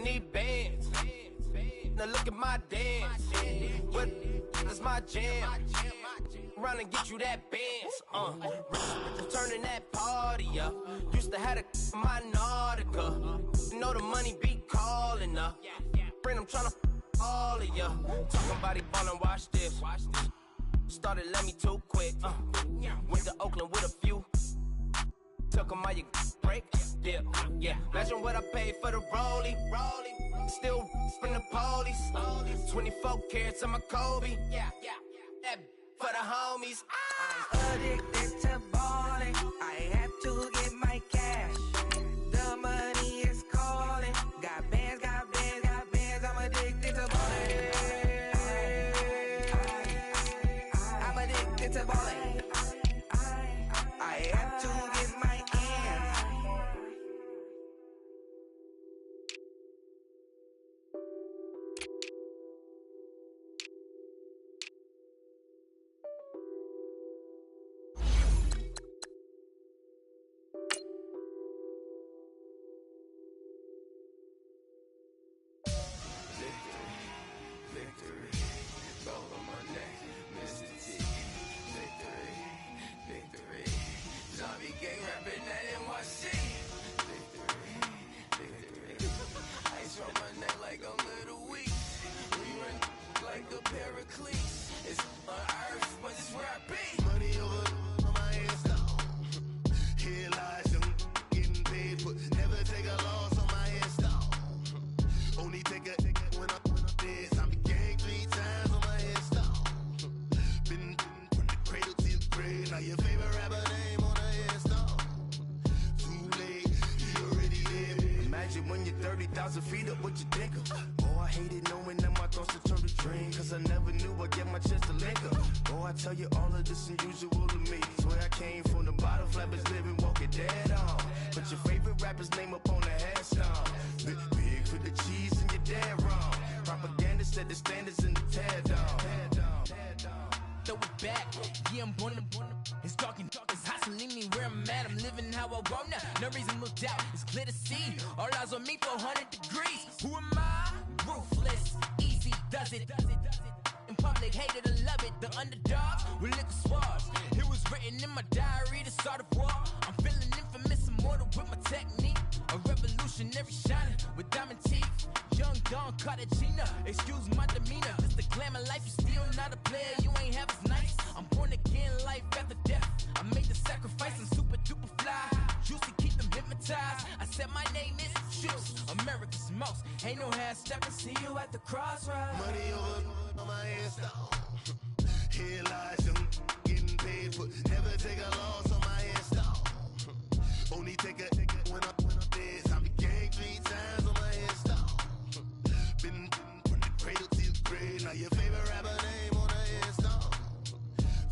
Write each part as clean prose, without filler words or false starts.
need bands. Now look at my dance. What is my jam? Run and get you that bands. Turning that party up. Used to have my Nautica. You know the money be calling up. Friend, I'm tryna all of ya. Talking about it ballin', watch this. Started let me too quick. Went to Oakland with a few. Took 'em all you break. Yeah. Imagine what I paid for the rollie. Still from the police. 24 carats on my Kobe. That for the homies. Addicted to balling. I have to get my cash. The money is calling. Got bands. I'm addicted to balling. I'm addicted to balling. I have to get my ends. Victory, gold on my neck, Mr. T. Victory, zombie gang rapping that NYC. Victory, ice on my neck like a little weak. We run like a paraclete. It's on earth, but it's where I be. Money over on my hands down. Here lies young getting paid, but never take a loss on my hands down. Only take a when I'm dead. Zombie gang 3 times on my headstone. Been from the cradle to the grave. Now your favorite rapper name on a headstone. Too late, he already dead. Imagine when you're 30,000 feet up, what you think of? Oh, I hated knowing that my thoughts would turn to dream. Cause I never knew I'd get my chance to link up. Oh, I tell you all of this unusual to me. Swear I came from the bottom, flappers living, walking dead on. Put your favorite rapper's name up on the headstone. Big for the cheese and you're dead wrong. Propaganda set the standards in the tear down. Throw it back, yeah, I'm born. It's talking, it's hustling me where I'm at. I'm living how I want now. No reason to look out, it's clear to see. All eyes on me for 100 degrees. Who am I? Ruthless, easy does it. In public, hated to love it. The underdogs with liquor swabs. It was written in my diary to start a war. I'm feeling infamous, immortal with my technique. A revolutionary shining with diamond teeth. Young Don Cartagena, excuse my demeanor. This the glamour life, you still not a player, you ain't half as nice. I'm born again, life after death. I made the sacrifice, I'm super duper fly. Used to keep them hypnotized. I said my name is Juice, America's most. Ain't no half stepping, see you at the crossroads. Money over on my headstone. Here lies young getting paid, but never take a loss on my headstone. Only take a when I'm dead. Zombie gang 3 times on my headstone. Been from the cradle to the grave. Now your favorite rapper name on a headstone.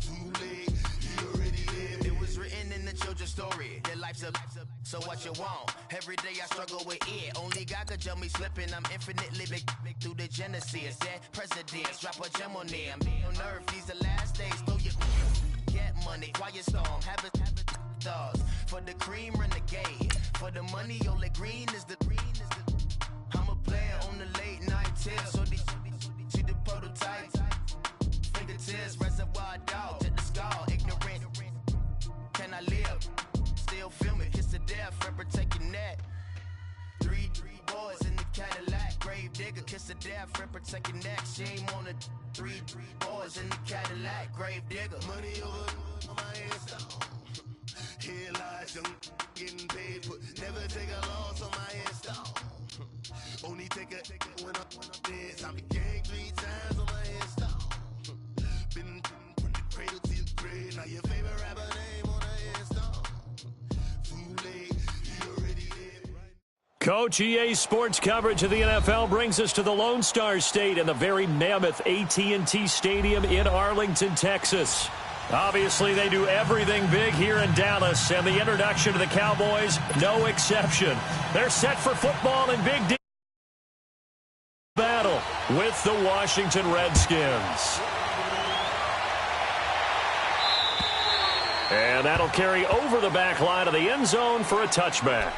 Too late, he already dead. It was written in the children's story. Their life's up, so what you want? Every day I struggle with it. Only God could jump me slipping. I'm infinitely big through the genesis. Dead presidents, drop a gem on them. On earth, these the last days. Throw your get money, quiet storm, have it thoughts. For the cream, renegade. For the money, only green is the green is the. I'm a player on the late night tip. So these see the prototype. Fingertips, reservoir dog to the skull. Ignorant. Can I live? Still film it. Kiss the death, rapper taking that. Three boys in the Cadillac. Grave digger, kiss the death, rapper taking that. Shame on the three boys in the Cadillac. Grave digger. Money over on my headstone. Here lies young getting paid, but never take a loss on my headstone. Only take a when I'm dead. Zombie gang 3 times on my headstone. Been from the cradle to the grave. Now your favorite rapper name on a headstone. Too late, he already dead. Coach, EA Sports coverage of the NFL brings us to the Lone Star State and the very mammoth AT&T Stadium in Arlington, Texas. Obviously, they do everything big here in Dallas, and the introduction to the Cowboys, no exception. They're set for football in big deal battle with the Washington Redskins. And that'll carry over the back line of the end zone for a touchback.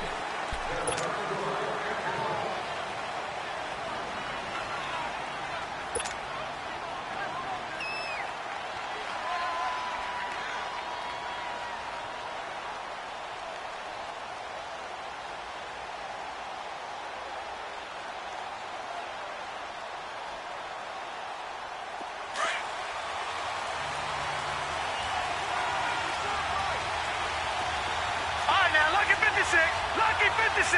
56. Lucky 56.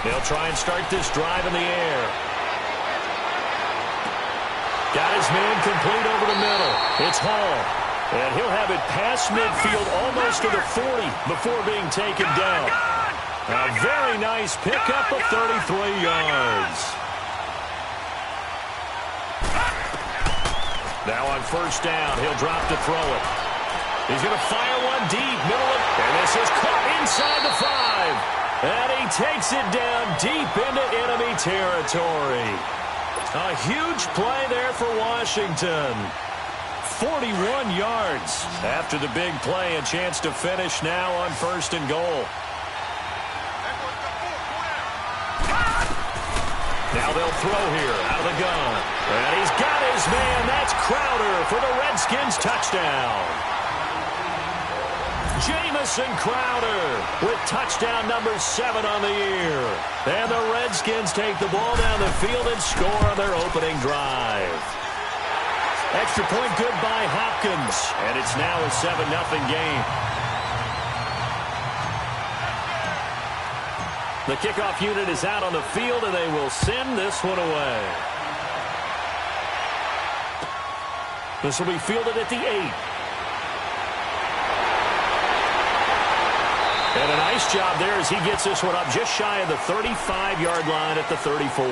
They'll try and start this drive in the air. Got his man complete over the middle. It's Hall. And he'll have it past midfield almost to the 40 before being taken down. A very nice pickup of 33 yards. Now on first down, he'll drop to throw it. He's going to fire one deep, middle of, and this is caught inside the 5. And he takes it down deep into enemy territory. A huge play there for Washington. 41 yards after the big play, a chance to finish now on first and goal. Now they'll throw here out of the gun. And he's got his man. That's Crowder for the Redskins touchdown. Jamison Crowder with touchdown number 7 on the year. And the Redskins take the ball down the field and score on their opening drive. Extra point good by Hopkins. And it's now a 7-0 game. The kickoff unit is out on the field, and they will send this one away. This will be fielded at the 8. And a nice job there as he gets this one up just shy of the 35-yard line at the 34.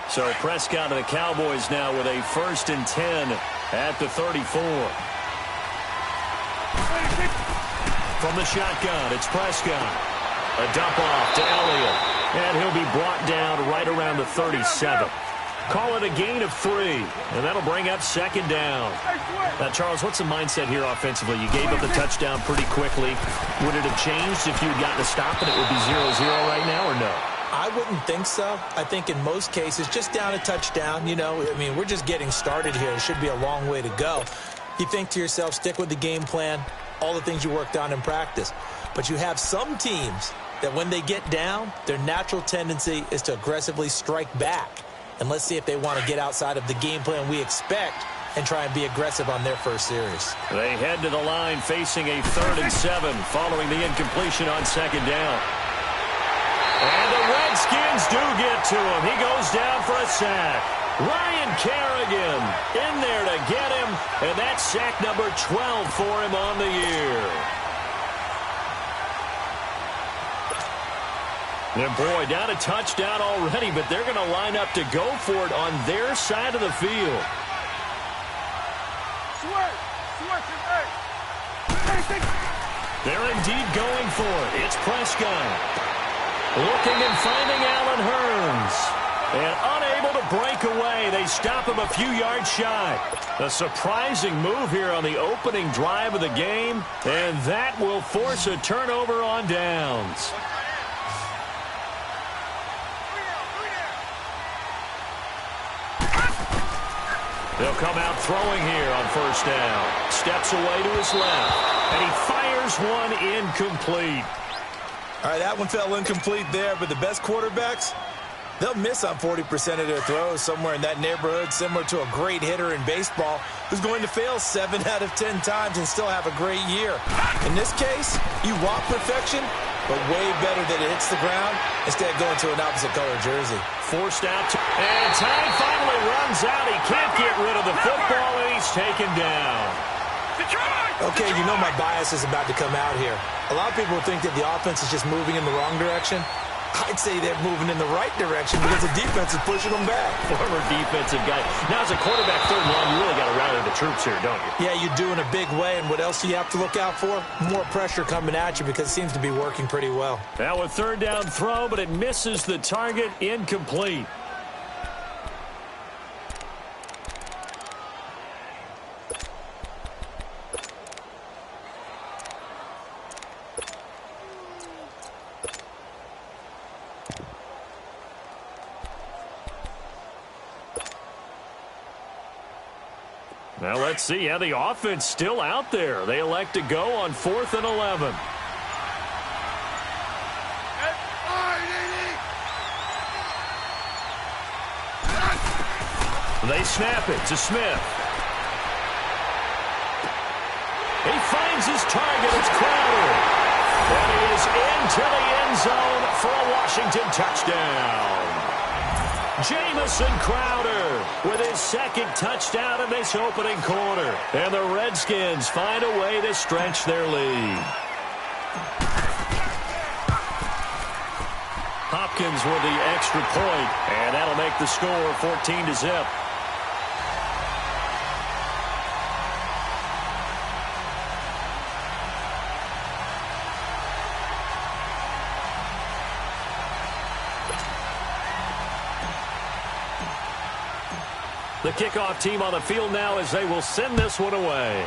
So Prescott and the Cowboys now with a 1st and 10 at the 34. From the shotgun, it's Prescott. A dump off to Elliott. And he'll be brought down right around the 37. Call it a gain of 3, and that'll bring up 2nd down. Now, Charles, what's the mindset here offensively? You gave up the touchdown pretty quickly. Would it have changed if you had gotten a stop and it would be 0-0 right now, or no? I wouldn't think so. I think in most cases, just down a touchdown, you know, I mean, we're just getting started here. It should be a long way to go. You think to yourself, stick with the game plan, all the things you worked on in practice. But you have some teams that when they get down, their natural tendency is to aggressively strike back. And let's see if they want to get outside of the game plan we expect and try and be aggressive on their first series. They head to the line facing a 3rd and 7 following the incompletion on 2nd down. And the Redskins do get to him. He goes down for a sack. Ryan Kerrigan in there to get him, and that's sack number 12 for him on the year. And boy, down a touchdown already, but they're going to line up to go for it on their side of the field. They're indeed going for it. It's Prescott. Looking and finding Allen Hurns. And unable to break away. They stop him a few yards shy. A surprising move here on the opening drive of the game. And that will force a turnover on downs. They'll come out throwing here on first down. Steps away to his left. And he fires one incomplete. All right, that one fell incomplete there, but the best quarterbacks, they'll miss on 40% of their throws somewhere in that neighborhood, similar to a great hitter in baseball who's going to fail 7 out of 10 times and still have a great year. In this case, you want perfection, but way better that it hits the ground instead of going to an opposite color jersey. Forced out, and time finally runs out. He can't get rid of the football, and he's taken down. Okay, you know my bias is about to come out here. A lot of people think that the offense is just moving in the wrong direction. I'd say they're moving in the right direction because the defense is pushing them back. Former defensive guy. Now, as a quarterback, 3rd and long, you really got to rally the troops here, don't you? Yeah, you do in a big way. And what else do you have to look out for? More pressure coming at you because it seems to be working pretty well. Now a 3rd down throw, but it misses the target, incomplete. Now let's see how the offense still out there. They elect to go on 4th and 11. They snap it to Smith. He finds his target. It's Crowder. And he is into the end zone for a Washington touchdown. Jamison Crowder with his second touchdown in this opening quarter. And the Redskins find a way to stretch their lead. Hopkins with the extra point, and that'll make the score 14-0. The kickoff team on the field now as they will send this one away.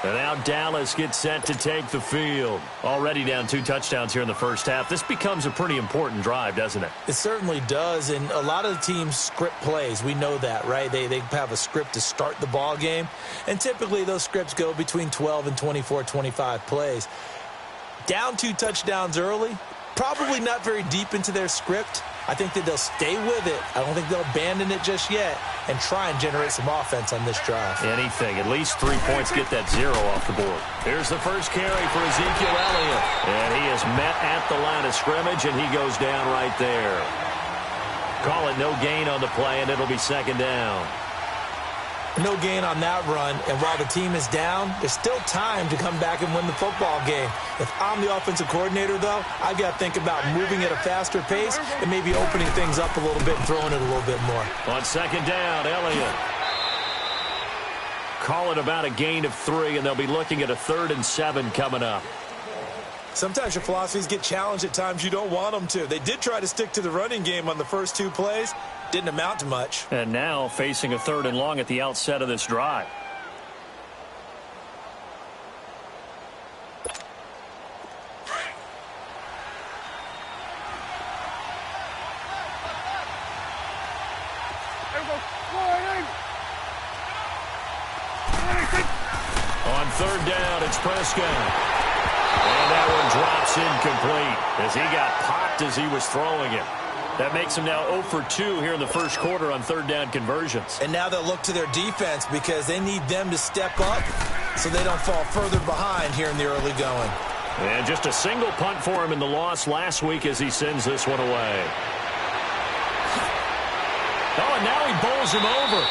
And now Dallas gets set to take the field. Already down 2 touchdowns here in the first half. This becomes a pretty important drive, doesn't it? It certainly does, and a lot of the teams script plays. We know that, right? They have a script to start the ball game, and typically those scripts go between 12 and 24, 25 plays. Down 2 touchdowns early, probably not very deep into their script. I think that they'll stay with it. I don't think they'll abandon it just yet and try and generate some offense on this drive. Anything. At least 3 points, get that 0 off the board. Here's the first carry for Ezekiel Elliott. And he is met at the line of scrimmage, and he goes down right there. Call it no gain on the play, and it'll be second down. No gain on that run, and while the team is down, there's still time to come back and win the football game. If I'm the offensive coordinator, though, I've got to think about moving at a faster pace and maybe opening things up a little bit and throwing it a little bit more. On second down, Elliott. Call it about a gain of 3, and they'll be looking at a 3rd and 7 coming up. Sometimes your philosophies get challenged at times you don't want them to. They did try to stick to the running game on the first 2 plays. Didn't amount to much. And now facing a 3rd and long at the outset of this drive. On 3rd down, it's Prescott. And that one drops incomplete as he got popped as he was throwing it. That makes him now 0 for 2 here in the first quarter on 3rd down conversions. And now they'll look to their defense because they need them to step up so they don't fall further behind here in the early going. And just a single punt for him in the loss last week as he sends this one away. Oh, and now he bowls him over.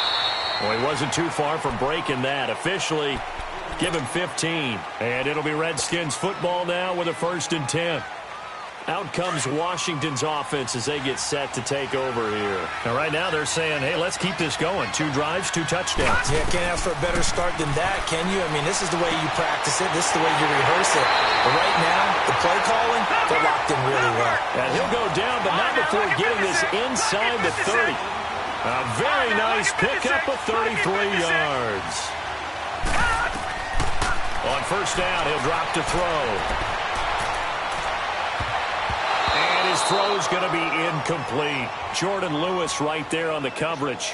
Well, he wasn't too far from breaking that. Officially, give him 15. And it'll be Redskins football now with a 1st and 10. Out comes Washington's offense as they get set to take over here. Now, right now they're saying, hey, let's keep this going. 2 drives, 2 touchdowns. Yeah, can't ask for a better start than that, can you? I mean, this is the way you practice it. This is the way you rehearse it. But right now, the play calling, they're locked in really well. And he'll go down, but not before getting this inside the 30. A very nice pickup of 33 yards. On 1st down, he'll drop to throw. His throw is going to be incomplete. Jordan Lewis right there on the coverage.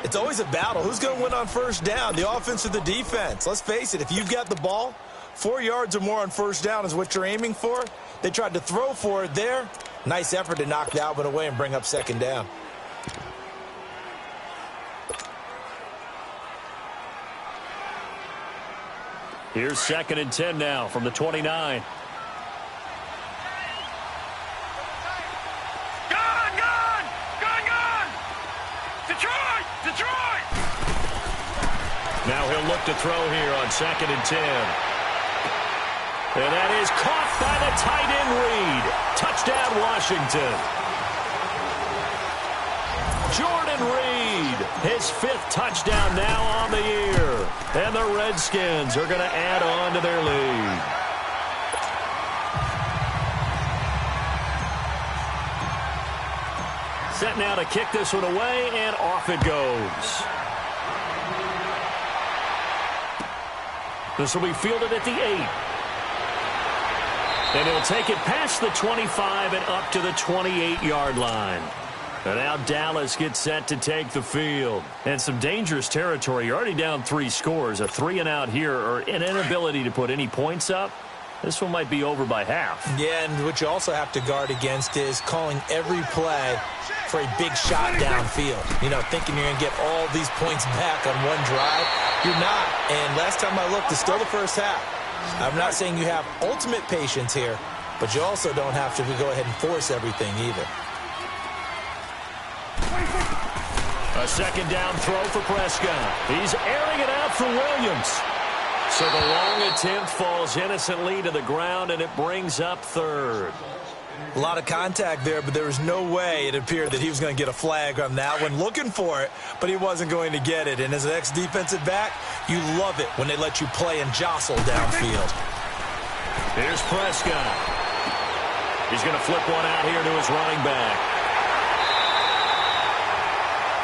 It's always a battle. Who's going to win on 1st down, the offense or the defense? Let's face it, if you've got the ball, 4 yards or more on 1st down is what you're aiming for. They tried to throw for it there. Nice effort to knock that one away and bring up 2nd down. Here's 2nd and 10 now from the 29. Now he'll look to throw here on 2nd and 10. And that is caught by the tight end Reed. Touchdown, Washington. Jordan Reed, his 5th touchdown now on the year. And the Redskins are going to add on to their lead. Set now to kick this one away, and off it goes. This will be fielded at the 8. And he'll take it past the 25 and up to the 28-yard line. And now Dalla'S gets set to take the field. And some dangerous territory. You're already down 3 scores. A 3-and-out here, or an inability to put any points up. This one might be over by half. Yeah, and what you also have to guard against is calling every play for a big shot downfield. You know, thinking you're going to get all these points back on one drive. You're not. And last time I looked, it's still the first half. I'm not saying you have ultimate patience here, but you also don't have to go ahead and force everything either. A second down throw for Prescott. He's airing it out for Williams. So the long attempt falls innocently to the ground, and it brings up third. A lot of contact there, but there was no way it appeared that he was going to get a flag on that one. Looking for it, but he wasn't going to get it. And as an ex-defensive back, you love it when they let you play and jostle downfield. Here's Prescott. He's going to flip one out here to his running back.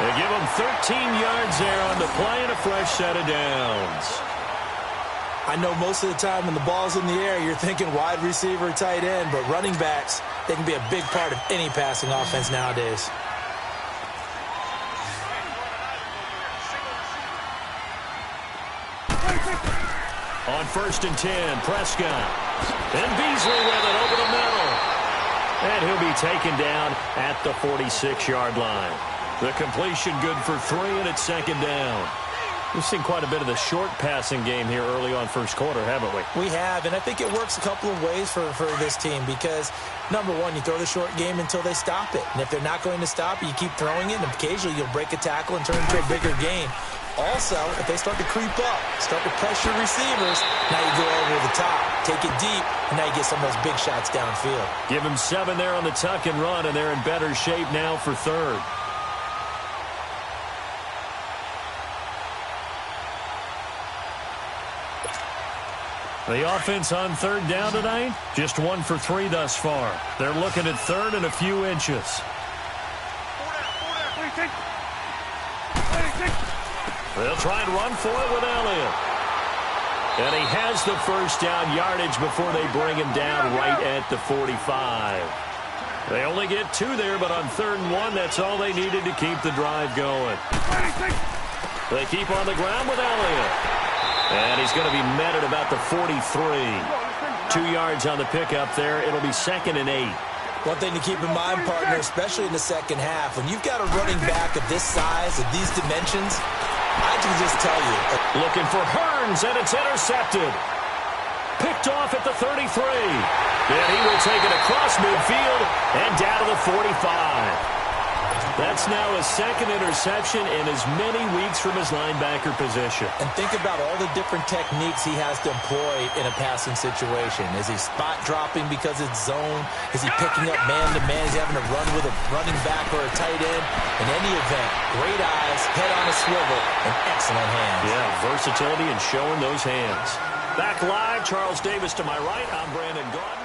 They give him 13 yards there on the play and a fresh set of downs. I know most of the time when the ball's in the air, you're thinking wide receiver, tight end, but running backs, they can be a big part of any passing offense nowadays. On 1st and 10, Prescott. And Beasley with it over the middle. And he'll be taken down at the 46-yard line. The completion good for 3, and it's 2nd down. We've seen quite a bit of the short passing game here early on first quarter, haven't we? We have, and I think it works a couple of ways for this team because, number one, you throw the short game until they stop it. And if they're not going to stop it, you keep throwing it, and occasionally you'll break a tackle and turn it into a bigger gain. Also, if they start to creep up, start to pressure receivers, now you go over the top, take it deep, and now you get some of those big shots downfield. Give them 7 there on the tuck and run, and they're in better shape now for third. The offense on 3rd down tonight, just 1 for 3 thus far. They're looking at 3rd and a few inches. They'll try and run for it with Elliott. And he has the first down yardage before they bring him down right at the 45. They only get 2 there, but on 3rd and 1, that's all they needed to keep the drive going. They keep on the ground with Elliott. And he's going to be met at about the 43. 2 yards on the pickup there. It'll be 2nd and 8. One thing to keep in mind, partner, especially in the second half, when you've got a running back of this size, of these dimensions, I can just tell you. Looking for Hearns, and it's intercepted. Picked off at the 33. And he will take it across midfield and down to the 45. That's now his 2nd interception in as many weeks from his linebacker position. And think about all the different techniques he has to employ in a passing situation. Is he spot dropping because it's zone? Is he picking up man-to-man? Is he having to run with a running back or a tight end? In any event, great eyes, head on a swivel, and excellent hands. Yeah, versatility and showing those hands. Back live, Charles Davis to my right. I'm Brandon Gordon.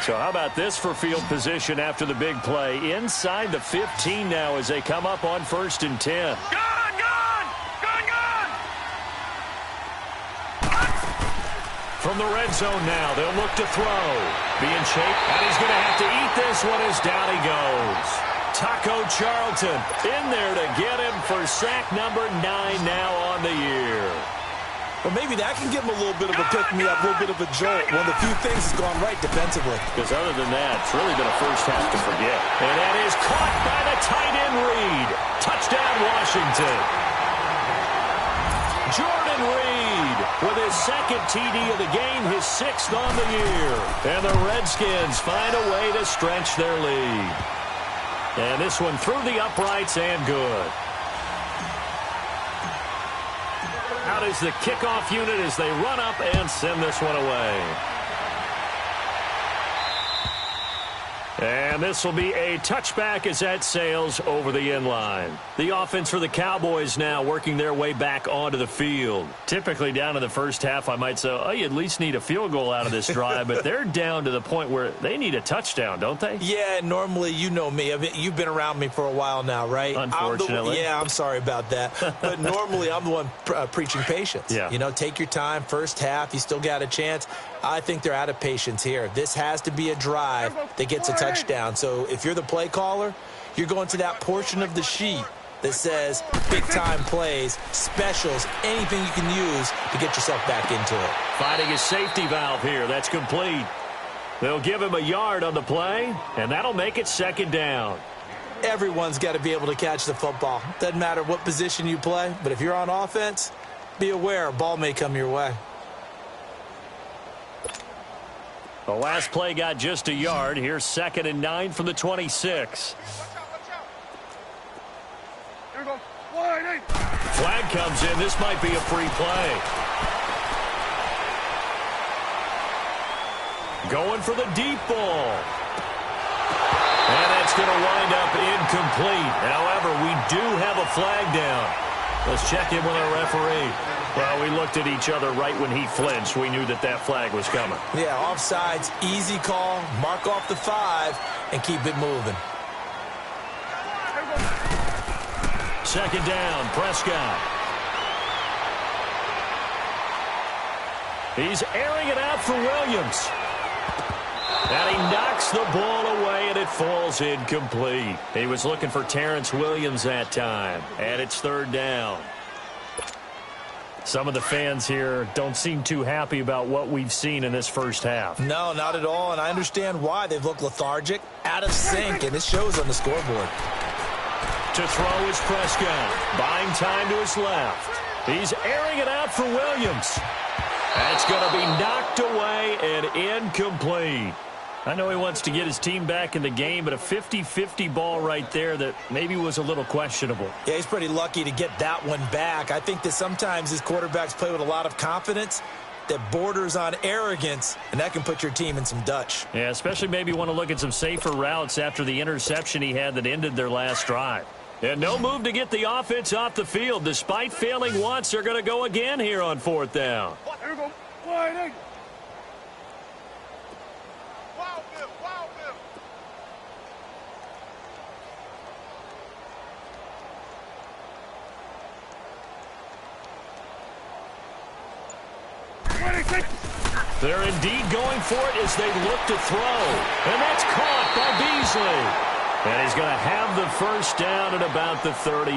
So how about this for field position after the big play? Inside the 15 now as they come up on 1st and 10. From the red zone now, they'll look to throw. Be in shape, and he's going to have to eat this one as down he goes. Taco Charlton in there to get him for sack number 9 now on the year. Well, maybe that can give him a little bit of a pick-me-up, a little bit of a jolt. One of the few things that's gone right defensively. Because other than that, it's really been a first half to forget. And that is caught by the tight end Reed. Touchdown, Washington. Jordan Reed with his 2nd TD of the game, his 6th on the year. And the Redskins find a way to stretch their lead. And this one through the uprights and good. Out is the kickoff unit as they run up and send this one away. And And this will be a touchback as that sails over the end line. The offense for the Cowboys now working their way back onto the field. Typically down in the first half, I might say, oh, you at least need a field goal out of this drive, but they're down to the point where they need a touchdown, don't they? Yeah, normally, you know me. I mean, you've been around me for a while now, right? Unfortunately. I'm sorry about that. But normally, I'm the one preaching patience. Yeah. You know, take your time. First half, you still got a chance. I think they're out of patience here. This has to be a drive that gets a touchdown. So if you're the play caller, you're going to that portion of the sheet that says big-time plays, specials, anything you can use to get yourself back into it. Finding a safety valve here. That's complete. They'll give him a yard on the play, and that'll make it second down. Everyone's got to be able to catch the football. Doesn't matter what position you play, but if you're on offense, be aware a ball may come your way. The last play got just a yard. Here's 2nd and 9 from the 26. Flag comes in. This might be a free play. Going for the deep ball. And that's going to wind up incomplete. However, we do have a flag down. Let's check in with our referee. Well, we looked at each other right when he flinched. We knew that that flag was coming. Yeah, offsides, easy call. Mark off the 5 and keep it moving. Second down, Prescott. He's airing it out for Williams. And he knocks the ball away, and it falls incomplete. He was looking for Terrence Williams that time, and it's 3rd down. Some of the fans here don't seem too happy about what we've seen in this first half. No, not at all, and I understand why. They've looked lethargic, out of sync, and it shows on the scoreboard. To throw is Prescott. Buying time to his left. He's airing it out for Williams. That's going to be knocked away and incomplete. I know he wants to get his team back in the game, but a 50-50 ball right there that maybe was a little questionable. Yeah, he's pretty lucky to get that one back. I think that sometimes these quarterbacks play with a lot of confidence that borders on arrogance, and that can put your team in some Dutch. Yeah, especially maybe want to look at some safer routes after the interception he had that ended their last drive. And no move to get the offense off the field. Despite failing once, they're going to go again here on 4th down. Here we go. Wide eight. They're indeed going for it as they look to throw. And that's caught by Beasley. And he's going to have the first down at about the 38.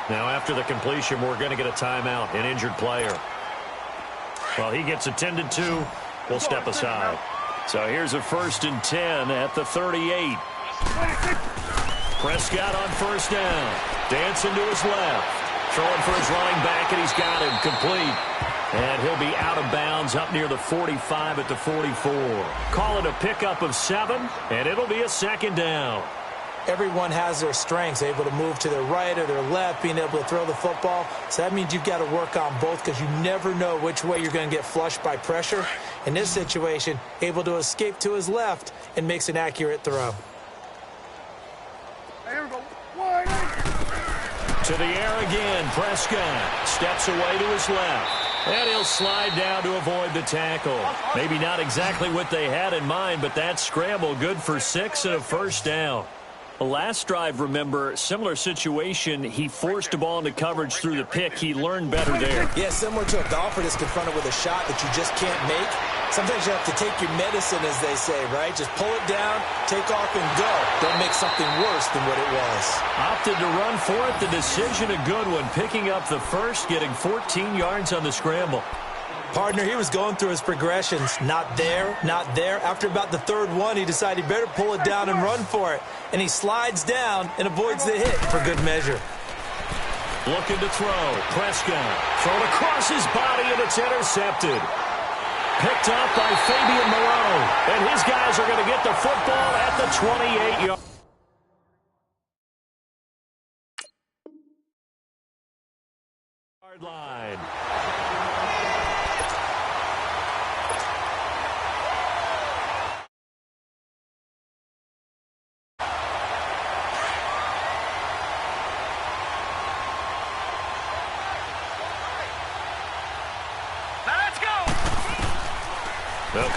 Now, after the completion, we're going to get a timeout, an injured player. Well, he gets attended to. We'll step aside. So here's a 1st and 10 at the 38. Prescott on 1st down. Dancing to his left. Throwing for his running back, and he's got him complete. And he'll be out of bounds up near the 45 at the 44. Call it a pickup of 7, and it'll be a 2nd down. Everyone has their strengths, able to move to their right or their left, being able to throw the football. So that means you've got to work on both because you never know which way you're going to get flushed by pressure. In this situation, able to escape to his left and makes an accurate throw. Here we go. To the air again, Prescott steps away to his left. And he'll slide down to avoid the tackle. Maybe not exactly what they had in mind, but that scramble good for 6 and a 1st down. The last drive, remember, similar situation. He forced a ball into coverage through the pick. He learned better there. Yeah, similar to a golfer that's confronted with a shot that you just can't make. Sometimes you have to take your medicine, as they say, right? Just pull it down, take off, and go. Don't make something worse than what it was. Opted to run for it. The decision a good one. Picking up the first, getting 14 yards on the scramble. Partner, he was going through his progressions. Not there, not there. After about the 3rd one, he decided he better pull it down and run for it. And he slides down and avoids the hit for good measure. Looking to throw. Prescott thrown across his body, and it's intercepted. Picked up by Fabian Moreau. And his guys are going to get the football at the 28-yard line.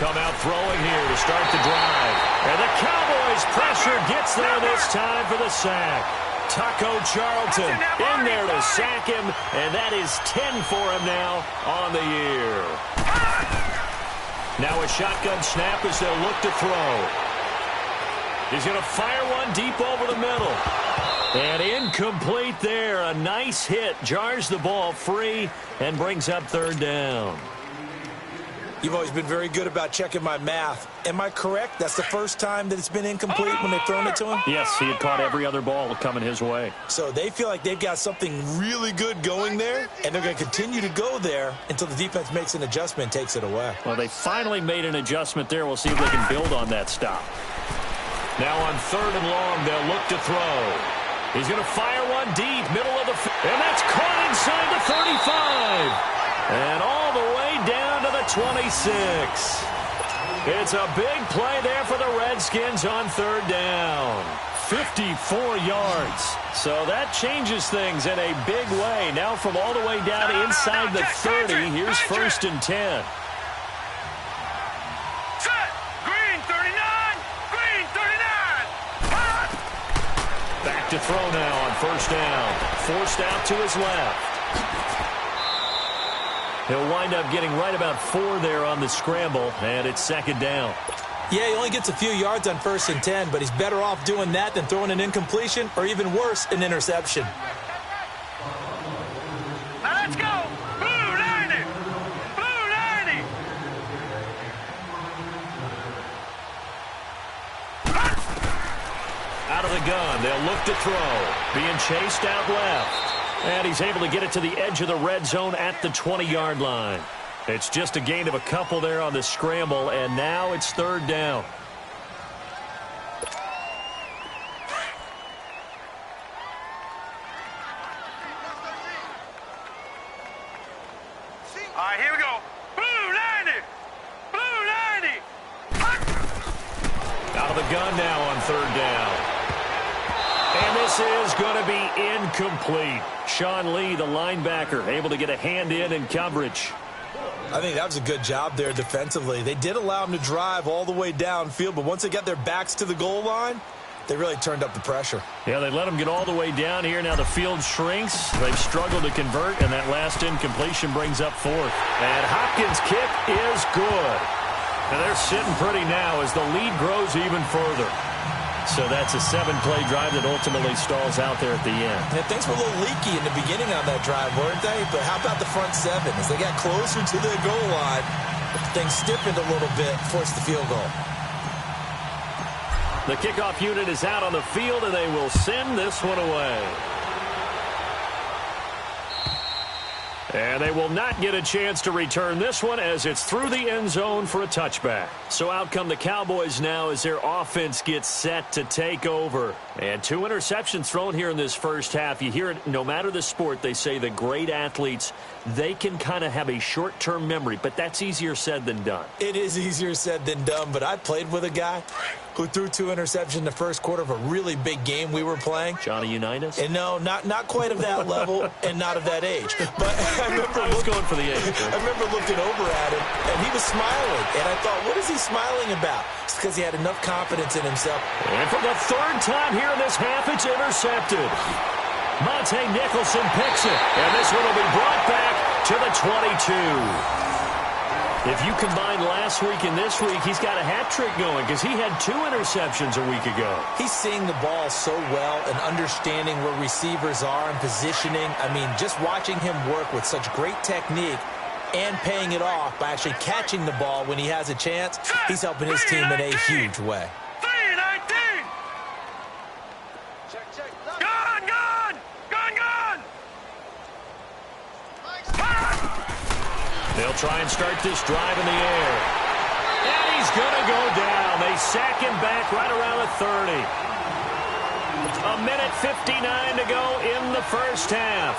come out throwing here to start the drive. And the Cowboys' pressure gets there this time for the sack. Taco Charlton in there to sack him, and that is 10 for him now on the year. Now a shotgun snap as they'll look to throw. He's going to fire one deep over the middle. And incomplete there. A nice hit. Jars the ball free and brings up third down. You've always been very good about checking my math. Am I correct? That's the first time that it's been incomplete when they've thrown it to him? Yes, he had caught every other ball coming his way. So they feel like they've got something really good going there, and they're going to continue to go there until the defense makes an adjustment and takes it away. Well, they finally made an adjustment there. We'll see if they can build on that stop. Now on third and long, they'll look to throw. He's going to fire one deep, middle of the field, and that's caught inside the 35. And all the way down to the 26. It's a big play there for the Redskins on third down. 54 yards. So that changes things in a big way. Now from all the way down inside the 30, here's first and 10. Back to throw now on first down. Forced out to his left. He'll wind up getting right about 4 there on the scramble, and it's second down. Yeah, he only gets a few yards on first and 10, but he's better off doing that than throwing an incompletion or even worse, an interception. Now let's go! Blue 90! Blue 90! Out of the gun, they'll look to throw. Being chased out left. And he's able to get it to the edge of the red zone at the 20-yard line. It's just a gain of a couple there on the scramble, and now it's third down. All right, here we go. Blue 90! Blue 90! Out of the gun now on third down. And this is going to be incomplete. Sean Lee, the linebacker, able to get a hand in coverage. I think that was a good job there defensively. They did allow him to drive all the way downfield, but once they got their backs to the goal line, they really turned up the pressure. Yeah, they let him get all the way down here. Now the field shrinks. They've struggled to convert, and that last incompletion brings up fourth. And Hopkins' kick is good. And they're sitting pretty now as the lead grows even further. So that's a 7-play drive that ultimately stalls out there at the end. Yeah, things were a little leaky in the beginning on that drive, weren't they? But how about the front 7? As they got closer to the goal line, things stiffened a little bit, forced the field goal. The kickoff unit is out on the field, and they will send this one away. And they will not get a chance to return this one as it's through the end zone for a touchback. So out come the Cowboys now as their offense gets set to take over. And 2 interceptions thrown here in this first half. You hear it no matter the sport. They say the great athletes, they can kind of have a short-term memory, but that's easier said than done. It is easier said than done, but I played with a guy who threw 2 interceptions in the first quarter of a really big game we were playing. Johnny Unitas? And no, not quite of that level and not of that age. But I was going for the age. I remember looking over at him, and he was smiling. And I thought, what is he smiling about? It's because he had enough confidence in himself. And for the third time here in this half, it's intercepted. Monte Nicholson picks it. And this one will be brought back to the 22. If you combine last week and this week, he's got a hat trick going because he had 2 interceptions a week ago. He's seeing the ball so well and understanding where receivers are and positioning. I mean, just watching him work with such great technique and paying it off by actually catching the ball when he has a chance, he's helping his team in a huge way. 319! Gone, gone! Gone, gone! They'll try and start this drive in the air. And he's going to go down. They sack him back right around the 30. A minute 59 to go in the first half.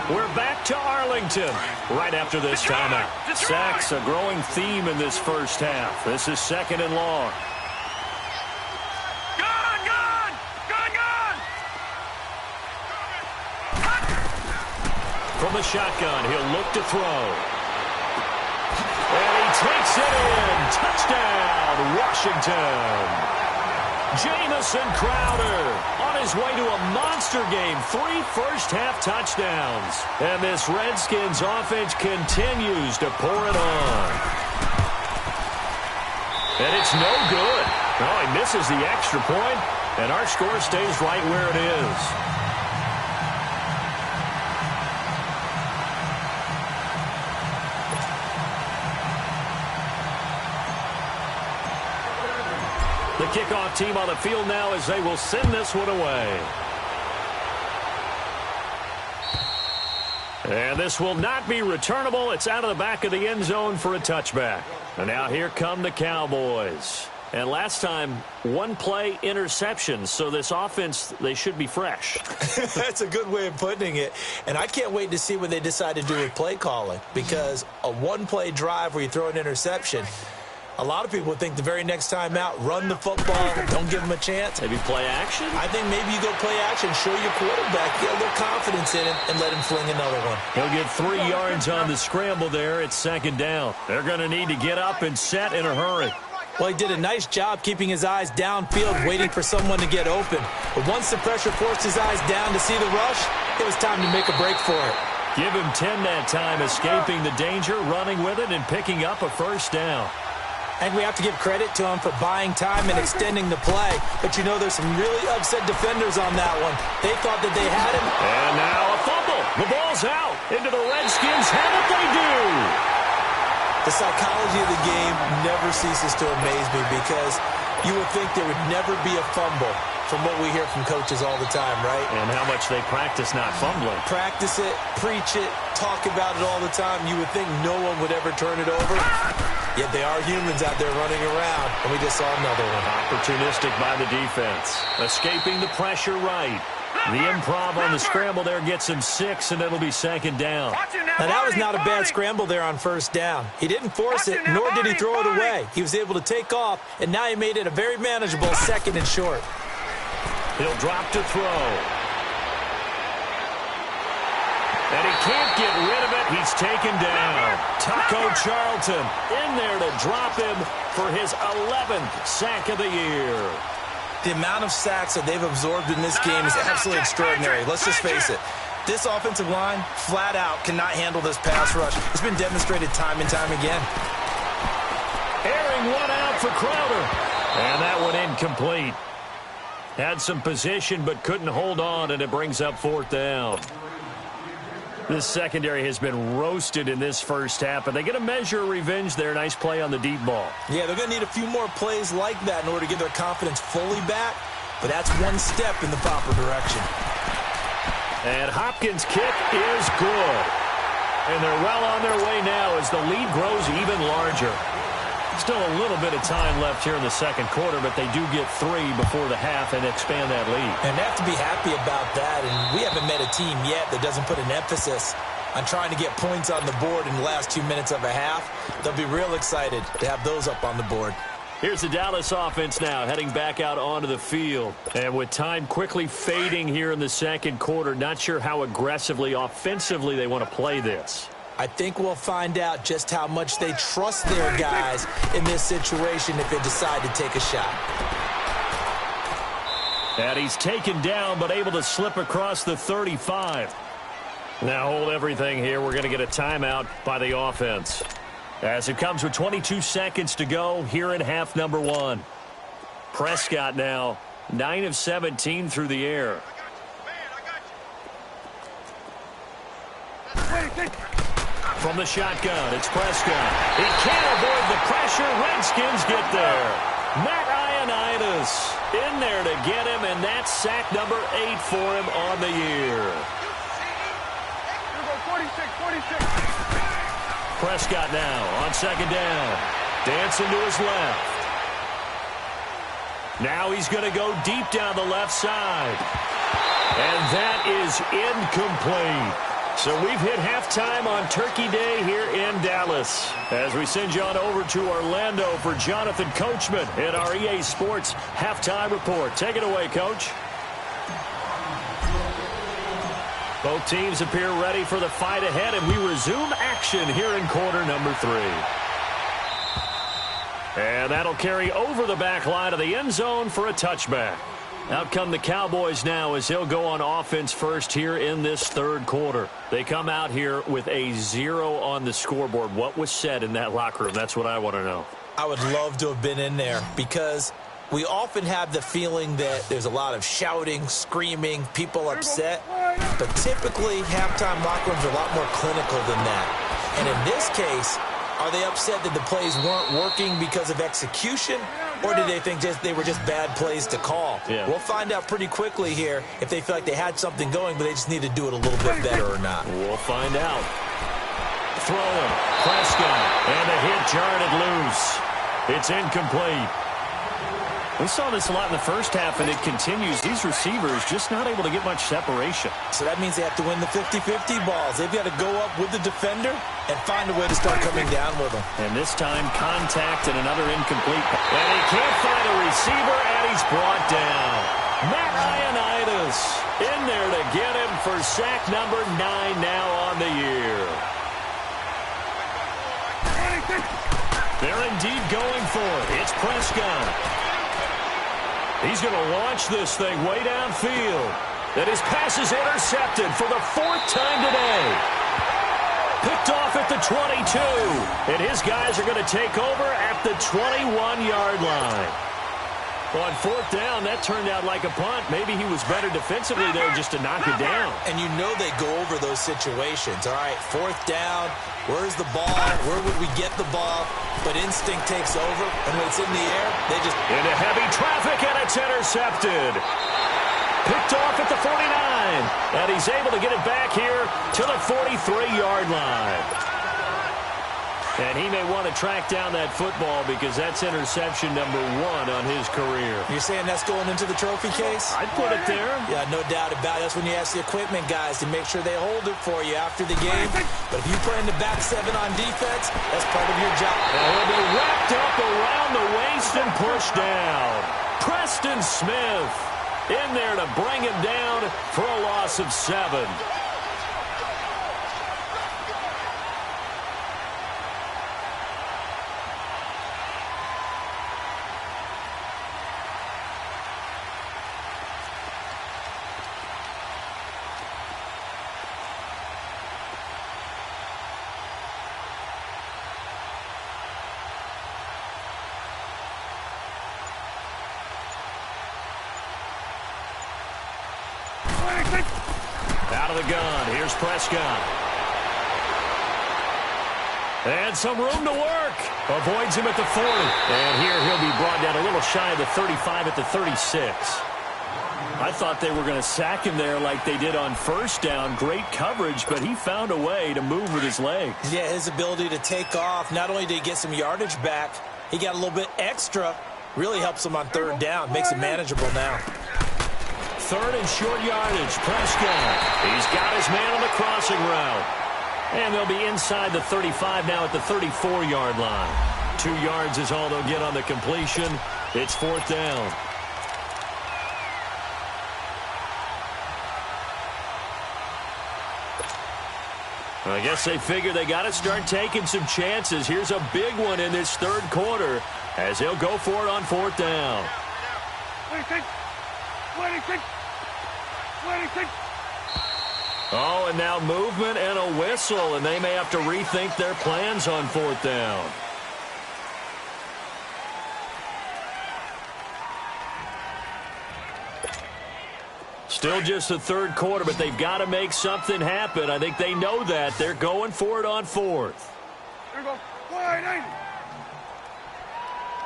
We're back to Arlington right after this timeout. Sacks a growing theme in this first half. This is second and long. Gone, gone! Gone, gone! From the shotgun, he'll look to throw. And he takes Takes it in. Touchdown, Washington. Jamison Crowder on his way to a monster game. 3 first-half touchdowns. And this Redskins offense continues to pour it on. And it's no good. Oh, he misses the extra point, and our score stays right where it is. The kickoff team on the field now as they will send this one away. And this will not be returnable. It's out of the back of the end zone for a touchback. And now here come the Cowboys. And last time, one play interception. So this offense, they should be fresh. That's a good way of putting it. And I can't wait to see what they decide to do with play calling. Because a one-play drive where you throw an interception, a lot of people would think the very next time out, run the football, don't give them a chance. Maybe play action? I think maybe you go play action, show your quarterback, get a little confidence in him, and let him fling another one. He'll get 3 yards on the scramble there. It's second down. They're going to need to get up and set in a hurry. Well, he did a nice job keeping his eyes downfield, waiting for someone to get open. But once the pressure forced his eyes down to see the rush, it was time to make a break for it. Give him 10 that time, escaping the danger, running with it, and picking up a first down. I think we have to give credit to him for buying time and extending the play. But, you know, there's some really upset defenders on that one. They thought that they had him. And now a fumble. The ball's out. Into the Redskins. Have it they do. The psychology of the game never ceases to amaze me because you would think there would never be a fumble from what we hear from coaches all the time, right? And how much they practice not fumbling. Practice it, preach it, talk about it all the time. You would think no one would ever turn it over. Yet they are humans out there running around, and we just saw another one. Opportunistic by the defense. Escaping the pressure right. The improv on the scramble there gets him 6, and it'll be second down. Now, that was not a bad scramble there on first down. He didn't force it, nor did he throw it away. He was able to take off, and now he made it a very manageable second and short. He'll drop to throw. And he can't get rid of it. He's taken down. Taco Charlton in there to drop him for his 11th sack of the year. The amount of sacks that they've absorbed in this game is absolutely extraordinary. Let's just face it. This offensive line, flat out, cannot handle this pass rush. It's been demonstrated time and time again. Airing one out for Crowder. And that one incomplete. Had some position but couldn't hold on, and it brings up fourth down. This secondary has been roasted in this first half, and they get a measure of revenge there. Nice play on the deep ball. Yeah, they're going to need a few more plays like that in order to get their confidence fully back, but that's one step in the proper direction. And Hopkins' kick is good. And they're well on their way now as the lead grows even larger. Still a little bit of time left here in the second quarter, but they do get 3 before the half and expand that lead. And they have to be happy about that, and we haven't met a team yet that doesn't put an emphasis on trying to get points on the board in the last 2 minutes of a half. They'll be real excited to have those up on the board. Here's the Dallas offense now heading back out onto the field. And with time quickly fading here in the second quarter, not sure how aggressively, offensively they want to play this. I think we'll find out just how much they trust their guys in this situation if they decide to take a shot. And he's taken down but able to slip across the 35. Now hold everything here. We're going to get a timeout by the offense. As it comes with 22 seconds to go here in half number 1. Prescott now 9 of 17 through the air. From the shotgun, it's Prescott. He can't avoid the pressure. Redskins get there. Matt Ioannidis in there to get him, and that's sack number 8 for him on the year. 46. Prescott now on second down. Dancing to his left. Now he's going to go deep down the left side. And that is incomplete. So we've hit halftime on Turkey Day here in Dallas. As we send you on over to Orlando for Jonathan Coachman in our EA Sports Halftime Report. Take it away, Coach. Both teams appear ready for the fight ahead, and we resume action here in quarter number 3. And that'll carry over the back line of the end zone for a touchback. Out come the Cowboys now as he'll go on offense first here in this third quarter. They come out here with a 0 on the scoreboard. What was said in that locker room? That's what I want to know. I would love to have been in there because we often have the feeling that there's a lot of shouting, screaming, people upset. But typically, halftime locker rooms are a lot more clinical than that. And in this case, are they upset that the plays weren't working because of execution? Or do they think they were just bad plays to call? Yeah. We'll find out pretty quickly here if they feel like they had something going, but they just need to do it a little bit better or not. We'll find out. Throwing, Prescott, and a hit jarred loose. It's incomplete. We saw this a lot in the first half, and it continues. These receivers just not able to get much separation. So that means they have to win the 50-50 balls. They've got to go up with the defender and find a way to start coming down with them. And this time, contact and another incomplete. And he can't find a receiver, and he's brought down. Matt Ioannidis in there to get him for sack number 9 now on the year. They're indeed going for it. It's Prescott. He's going to launch this thing way downfield. And his pass is intercepted for the 4th time today. Picked off at the 22. And his guys are going to take over at the 21-yard line. On 4th down, that turned out like a punt. Maybe he was better defensively there just to knock it down. And you know they go over those situations. All right, 4th down. Where's the ball? Where would we get the ball? But instinct takes over, and when it's in the air, they just... Into heavy traffic, and it's intercepted. Picked off at the 49, and he's able to get it back here to the 43-yard line. And he may want to track down that football because that's interception number 1 on his career. You're saying that's going into the trophy case? I'd put it there. Yeah, no doubt about it. That's when you ask the equipment guys to make sure they hold it for you after the game. But if you play in the back 7 on defense, that's part of your job. And he'll be wrapped up around the waist and pushed down. Preston Smith in there to bring him down for a loss of 7. Out of the gun. Here's Prescott. And some room to work. Avoids him at the 40. And here he'll be brought down a little shy of the 35 at the 36. I thought they were going to sack him there like they did on 1st down. Great coverage, but he found a way to move with his legs. Yeah, his ability to take off. Not only did he get some yardage back, he got a little bit extra. Really helps him on 3rd down. Makes it manageable now. 3rd and short yardage. Prescott. He's got his man on the crossing route. And they'll be inside the 35 now at the 34-yard line. 2 yards is all they'll get on the completion. It's 4th down. I guess they figure they got to start taking some chances. Here's a big one in this 3rd quarter as he'll go for it on 4th down. 26. Oh, and now movement and a whistle, and they may have to rethink their plans on 4th down. Still just the 3rd quarter, but they've got to make something happen. I think they know that. They're going for it on 4th. Here we go.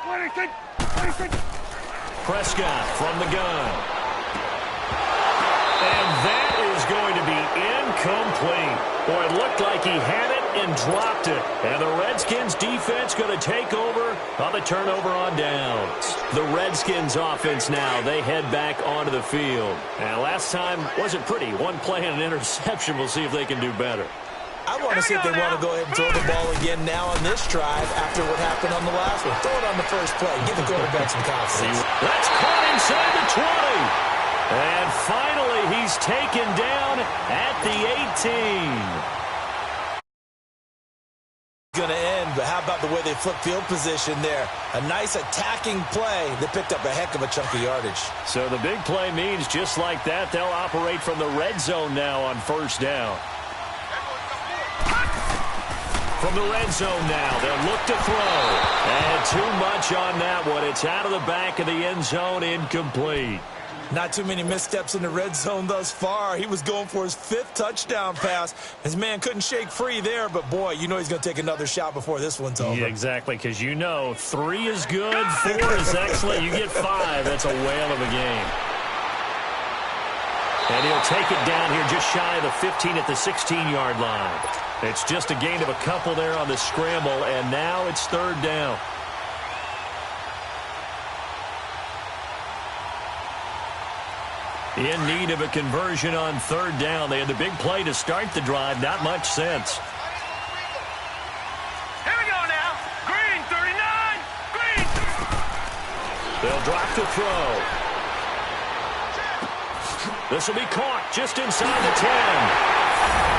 26. Prescott from the gun. And that is going to be incomplete. Boy, it looked like he had it and dropped it. And the Redskins defense going to take over on the turnover on downs. The Redskins offense now, they head back onto the field. And last time wasn't pretty. 1 play and an interception. We'll see if they can do better. I want to see if they want to go ahead and throw the ball again now on this drive after what happened on the last one. Throw it on the first play. Give the quarterback some confidence. That's caught inside the 20. And finally, he's taken down at the 18. Going to end but how about the way they flipped field position there? A nice attacking play that picked up a heck of a chunk of yardage. So the big play means just like that, they'll operate from the red zone now on first down. From the red zone now, they'll look to throw. And too much on that one. It's out of the back of the end zone, incomplete. Not too many missteps in the red zone thus far. He was going for his 5th touchdown pass. His man couldn't shake free there, but boy, you know he's going to take another shot before this one's over. Yeah, exactly, because you know 3 is good, 4 is excellent. You get 5, that's a whale of a game. And he'll take it down here just shy of the 15 at the 16-yard line. It's just a gain of a couple there on the scramble, and now it's 3rd down. In need of a conversion on 3rd down. They had the big play to start the drive. Not much sense. Here we go now. Green, 39. Green. They'll drop to throw. This will be caught just inside the 10.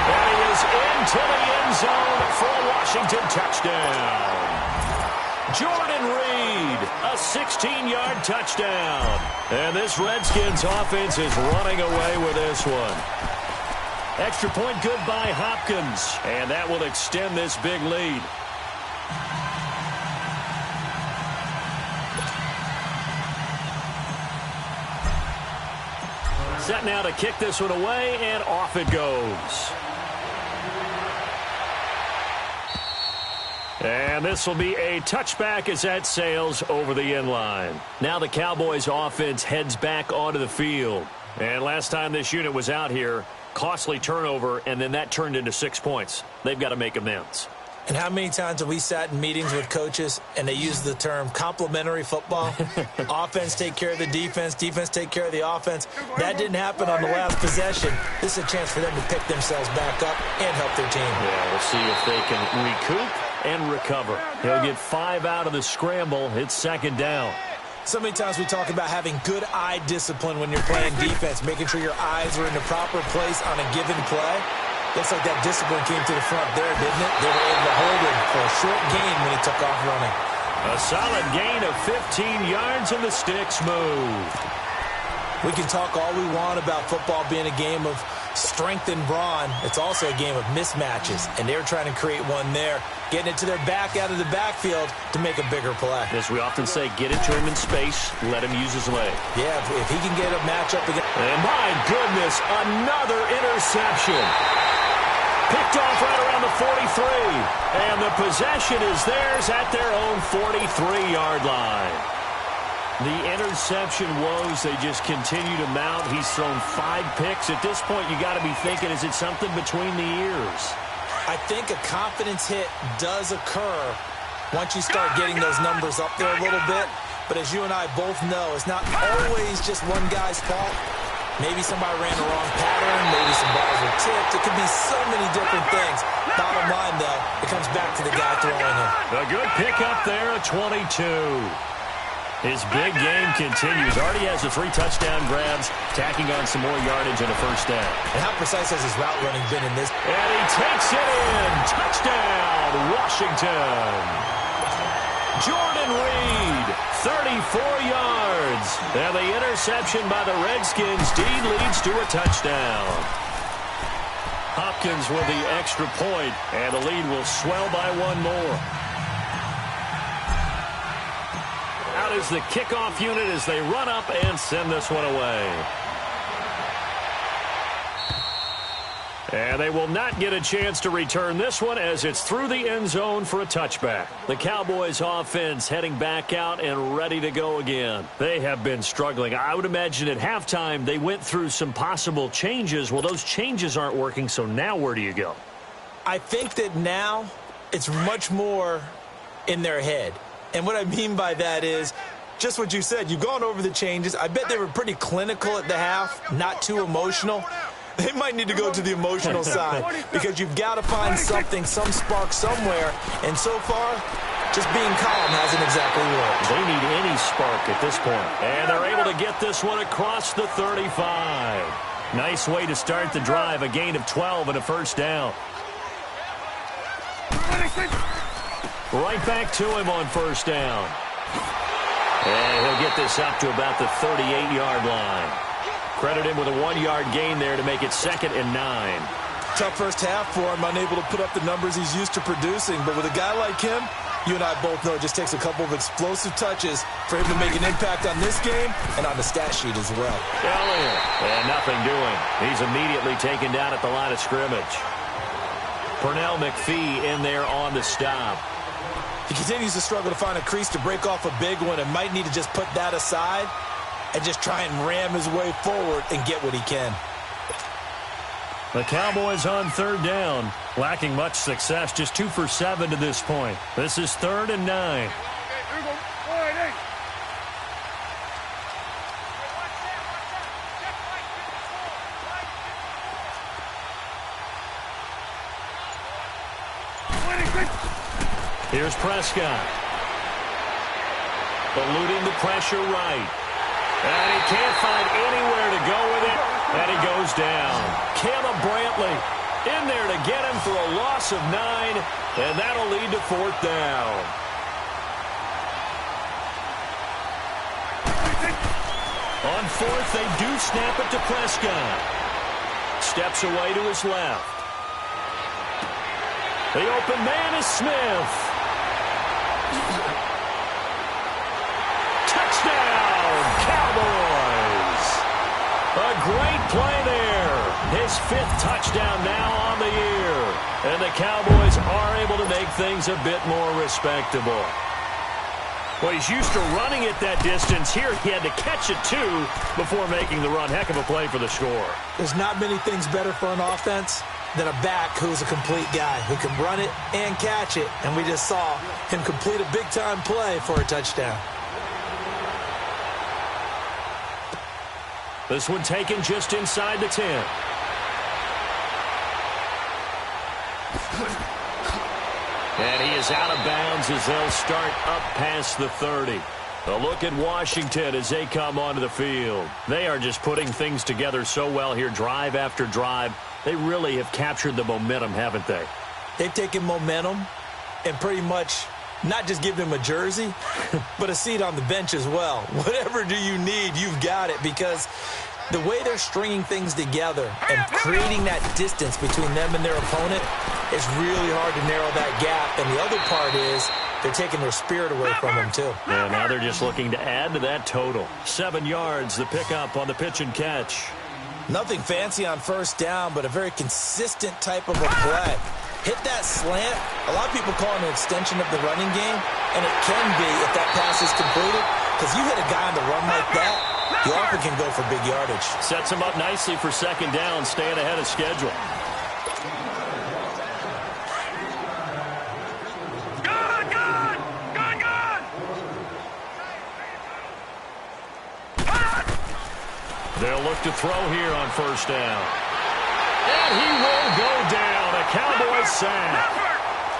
And he is into the end zone for a Washington touchdown. Jordan Reed, a 16-yard touchdown. And this Redskins offense is running away with this one. Extra point good by Hopkins. And that will extend this big lead. Set now to kick this one away, and off it goes. And this will be a touchback as that sails over the end line. Now the Cowboys offense heads back onto the field. And last time this unit was out here, costly turnover, and then that turned into 6 points. They've got to make amends. And how many times have we sat in meetings with coaches and they use the term complementary football? Offense take care of the defense, defense take care of the offense. That didn't happen on the last possession. This is a chance for them to pick themselves back up and help their team. Yeah, we'll see if they can recoup and recover. He'll get 5 out of the scramble. It's 2nd down. So many times we talk about having good eye discipline when you're playing defense, making sure your eyes are in the proper place on a given play. Looks like that discipline came to the front there, didn't it? They were able to hold him for a short gain when he took off running. A solid gain of 15 yards and the sticks moved. We can talk all we want about football being a game of strength and brawn. It's also a game of mismatches, and they're trying to create one there, getting it to their back out of the backfield to make a bigger play. As we often say, get it to him in space, let him use his leg. Yeah, if he can get a matchup again. And my goodness, another interception. Picked off right around the 43. And the possession is theirs at their own 43-yard line. The interception woes, they just continue to mount. He's thrown 5 picks. At this point, you got to be thinking, is it something between the ears? I think a confidence hit does occur once you start getting those numbers up there a little bit. But as you and I both know, it's not always just one guy's fault. Maybe somebody ran the wrong pattern. Maybe some balls were tipped. It could be so many different things. Bottom line, though, it comes back to the guy throwing it. A good pickup there at 22. His big game continues. Already has the 3 touchdown grabs, tacking on some more yardage and a 1st down. And how precise has his route running been in this? And he takes it in. Touchdown, Washington. Jordan Reed, 34 yards. And the interception by the Redskins leads to a touchdown. Hopkins with the extra point, and the lead will swell by 1 more. Out is the kickoff unit as they run up and send this one away. And they will not get a chance to return this one as it's through the end zone for a touchback. The Cowboys offense heading back out and ready to go again. They have been struggling. I would imagine at halftime they went through some possible changes. Well, those changes aren't working, so now where do you go? I think that now it's much more in their head. And what I mean by that is just what you said. You've gone over the changes. I bet they were pretty clinical at the half, not too emotional. They might need to go to the emotional side because you've got to find something, some spark somewhere. And so far, just being calm hasn't exactly worked. They need any spark at this point. And they're able to get this one across the 35. Nice way to start the drive, a gain of 12 and a 1st down. Right back to him on first down. And he'll get this up to about the 38-yard line. Credit him with a 1-yard gain there to make it 2nd and 9. Tough first half for him, unable to put up the numbers he's used to producing. But with a guy like him, you and I both know it just takes a couple of explosive touches for him to make an impact on this game and on the stat sheet as well. Elliott, and nothing doing. He's immediately taken down at the line of scrimmage. Pernell McPhee in there on the stop. He continues to struggle to find a crease to break off a big one and might need to just put that aside and just try and ram his way forward and get what he can. The Cowboys on 3rd down, lacking much success, just 2 for 7 to this point. This is 3rd and 9. Here's Prescott. Eluding the pressure right. And he can't find anywhere to go with it. And he goes down. Caleb Brantley in there to get him for a loss of 9. And that'll lead to 4th down. On 4th, they do snap it to Prescott. Steps away to his left. The open man is Smith. Touchdown, Cowboys! A great play there. His 5th touchdown now on the year. And the Cowboys are able to make things a bit more respectable. Well, he's used to running it that distance. Here, he had to catch it, too, before making the run. Heck of a play for the score. There's not many things better for an offense than a back who's a complete guy, who can run it and catch it. And we just saw him complete a big-time play for a touchdown. This one taken just inside the 10. And he is out of bounds as they'll start up past the 30. A look at Washington as they come onto the field. They are just putting things together so well here, drive after drive. They really have captured the momentum, haven't they? They've taken momentum and pretty much not just given him a jersey, but a seat on the bench as well. Whatever do you need, you've got it, because the way they're stringing things together and creating that distance between them and their opponent is really hard to narrow that gap. And the other part is they're taking their spirit away from them, too. Yeah, now they're just looking to add to that total. 7 yards, the pickup on the pitch and catch. Nothing fancy on first down, but a very consistent type of a play. Hit that slant. A lot of people call it an extension of the running game, and it can be if that pass is completed, because you hit a guy on the run like that, you often can go for big yardage. Sets him up nicely for 2nd down, staying ahead of schedule. They'll look to throw here on first down. And he will go down. A Cowboys sack.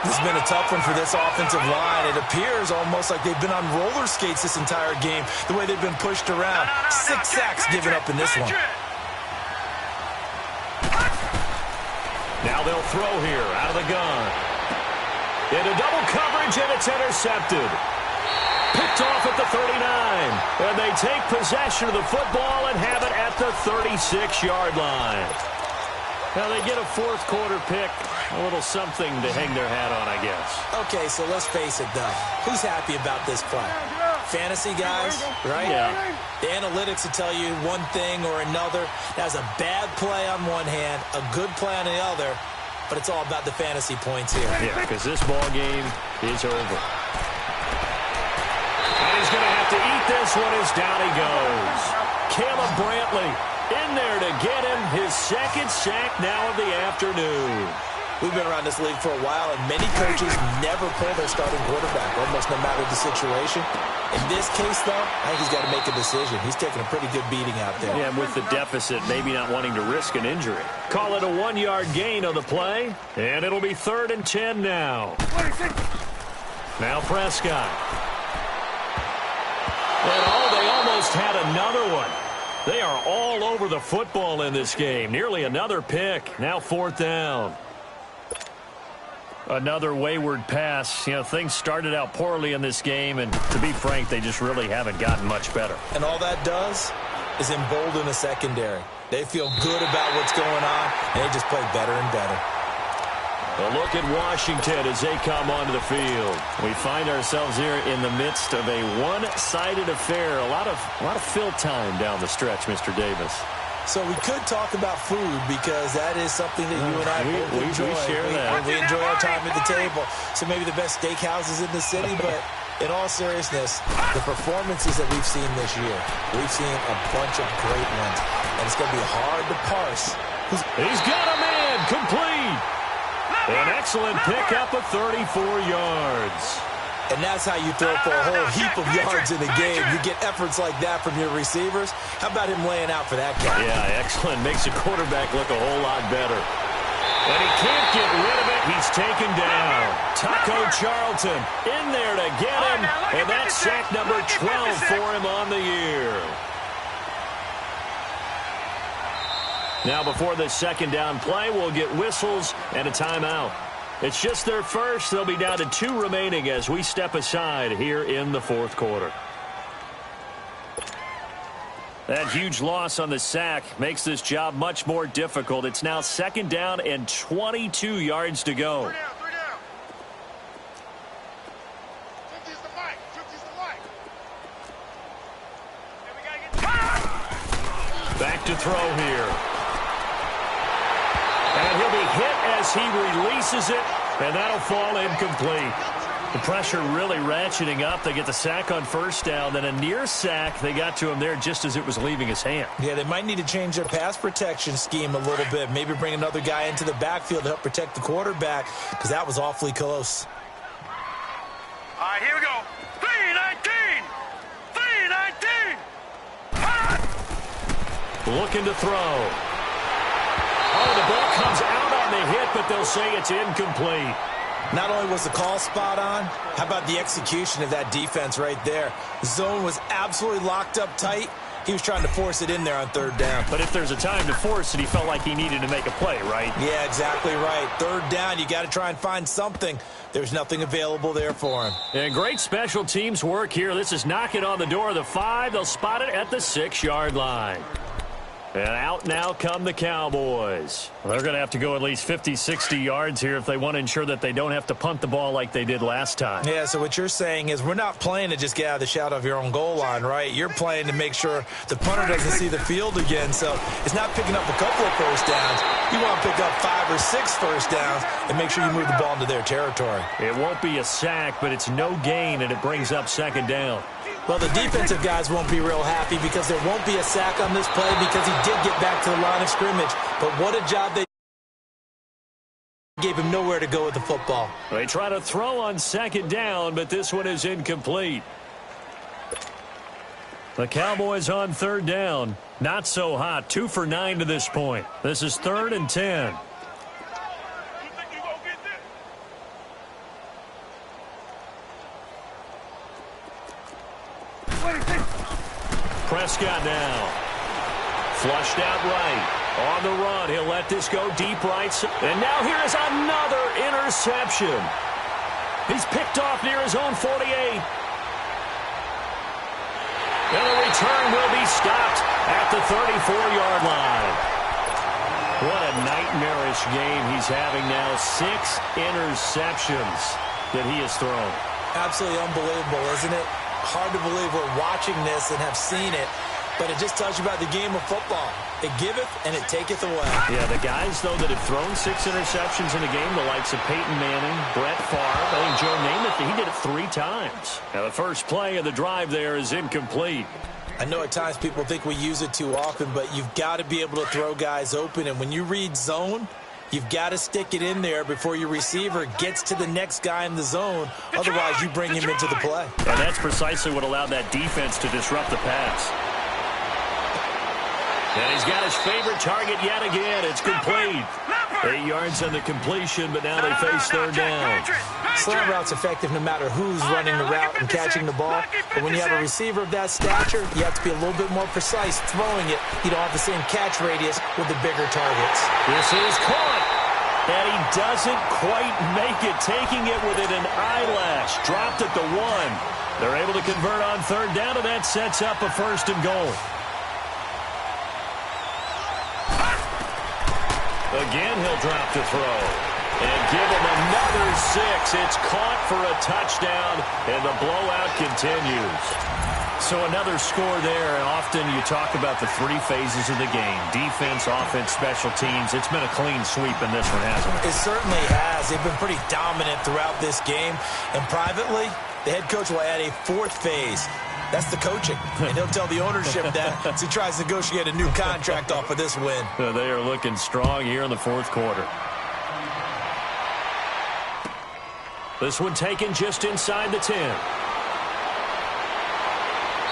This has been a tough one for this offensive line. It appears almost like they've been on roller skates this entire game, the way they've been pushed around. 6 sacks given up in this one. Now they'll throw here out of the gun. Into double coverage, and it's intercepted. Picked off at the 39. And they take possession of the football and have it at the 36-yard line. Now they get a 4th quarter pick. A little something to hang their hat on, I guess. Okay, so let's face it, though. Who's happy about this play? Fantasy guys, right? Yeah. The analytics will tell you one thing or another. That's a bad play on one hand, a good play on the other, but it's all about the fantasy points here. Yeah, because this ball game is over. And he's going to have to eat this one as down he goes. Caleb Brantley in there to get him his 2nd sack now of the afternoon. We've been around this league for a while, and many coaches never pull their starting quarterback, almost no matter the situation. In this case, though, I think he's got to make a decision. He's taking a pretty good beating out there. Yeah, and with the deficit, maybe not wanting to risk an injury. Call it a 1-yard gain on the play, and it'll be 3rd and 10 now. Now Prescott. And they almost had another one. They are all over the football in this game. Nearly another pick. Now 4th down. Another wayward pass. You know, things started out poorly in this game, and to be frank, they just really haven't gotten much better. And all that does is embolden the secondary. They feel good about what's going on, and they just play better and better. A look at Washington as they come onto the field. We find ourselves here in the midst of a one-sided affair. A lot of fill time down the stretch, Mr. Davis. So we could talk about food because that is something that you and I both enjoy. We share that. We enjoy our time at the table. So maybe the best steakhouses in the city, but in all seriousness, the performances that we've seen this year, we've seen a bunch of great ones, and it's going to be hard to parse. He's got a man complete. An excellent pickup of 34 yards. And that's how you throw for a whole heap of yards in the game. You get efforts like that from your receivers. How about him laying out for that guy? Yeah, excellent. Makes the quarterback look a whole lot better. And he can't get rid of it. He's taken down. Taco Charlton in there to get him. And that's sack number 12 for him on the year. Now before this second down play, we'll get whistles and a timeout. It's just their first. They'll be down to 2 remaining as we step aside here in the fourth quarter. That huge loss on the sack makes this job much more difficult. It's now second down and 22 yards to go. Back to throw here. And he'll be hit as he releases it, and that'll fall incomplete. The pressure really ratcheting up. They get the sack on first down, then a near sack. They got to him there just as it was leaving his hand. Yeah, they might need to change their pass protection scheme a little bit. Maybe bring another guy into the backfield to help protect the quarterback, because that was awfully close. All right, here we go. 3-19! 3-19! Looking to throw. Oh, the ball comes out on the hit, but they'll say it's incomplete. Not only was the call spot on, how about the execution of that defense right there? The zone was absolutely locked up tight. He was trying to force it in there on third down. But if there's a time to force it, he felt like he needed to make a play, right? Yeah, exactly right. Third down, you got to try and find something. There's nothing available there for him. And great special teams work here. This is knocking on the door of the 5. They'll spot it at the 6-yard line. And out now come the Cowboys. Well, they're going to have to go at least 50, 60 yards here if they want to ensure that they don't have to punt the ball like they did last time. Yeah, so what you're saying is we're not playing to just get out of the shadow of your own goal line, right? You're playing to make sure the punter doesn't see the field again. So it's not picking up a couple of first downs. You want to pick up 5 or 6 first downs and make sure you move the ball into their territory. It won't be a sack, but it's no gain, and it brings up second down. Well, the defensive guys won't be real happy because there won't be a sack on this play because he did get back to the line of scrimmage. But what a job they gave him nowhere to go with the football. They try to throw on second down, but this one is incomplete. The Cowboys on third down. Not so hot. 2 for 9 to this point. This is 3rd and 10. Prescott now. Flushed out right. On the run. He'll let this go deep right. And now here is another interception. He's picked off near his own 48. And the return will be stopped at the 34-yard line. What a nightmarish game he's having now. 6 interceptions that he has thrown. Absolutely unbelievable, isn't it? Hard to believe we're watching this and have seen it, but it just tells you about the game of football. It giveth and it taketh away. Yeah, the guys, though, that have thrown 6 interceptions in a game, the likes of Peyton Manning, Brett Favre, I think Joe Namath, he did it 3 times. Now, the first play of the drive there is incomplete. I know at times people think we use it too often, but you've got to be able to throw guys open, and when you read zone, you've got to stick it in there before your receiver gets to the next guy in the zone. Otherwise, you bring him into the play. And that's precisely what allowed that defense to disrupt the pass. And he's got his favorite target yet again. It's complete. 8 yards on the completion, but now they face third down. Slant route's effective no matter who's running the route and catching the ball. But when you have a receiver of that stature, you have to be a little bit more precise throwing it. You don't have the same catch radius with the bigger targets. This is caught. And he doesn't quite make it, taking it within an eyelash. Dropped at the 1. They're able to convert on third down, and that sets up a 1st and goal. Again, he'll drop to throw. And give him another 6. It's caught for a touchdown, and the blowout continues. So another score there, and often you talk about the 3 phases of the game. Defense, offense, special teams. It's been a clean sweep in this one, hasn't it? It certainly has. They've been pretty dominant throughout this game. And privately, the head coach will add a 4th phase. That's the coaching. And he'll tell the ownership that as he tries to negotiate a new contract off of this win. They are looking strong here in the 4th quarter. This one taken just inside the 10.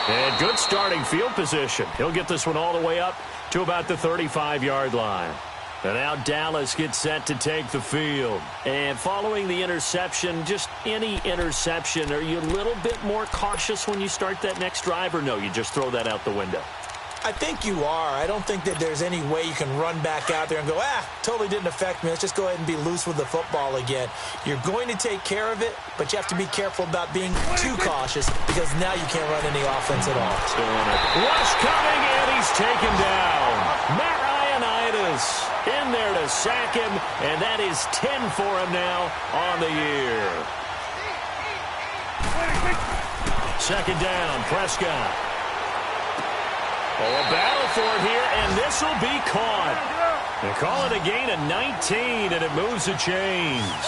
And good starting field position. He'll get this one all the way up to about the 35-yard line. And now Dalla'S gets set to take the field. And following the interception, just any interception, are you a little bit more cautious when you start that next drive, or no, you just throw that out the window? I think you are. I don't think that there's any way you can run back out there and go, totally didn't affect me. Let's just go ahead and be loose with the football again. You're going to take care of it, but you have to be careful about being too cautious because now you can't run any offense at all. Rush coming, and he's taken down. Matt Ioannidis in there to sack him, and that is 10 for him now on the year. 2nd down, Prescott. Oh, a battle for it here, and this will be caught. They call it a gain of 19, and it moves the chains.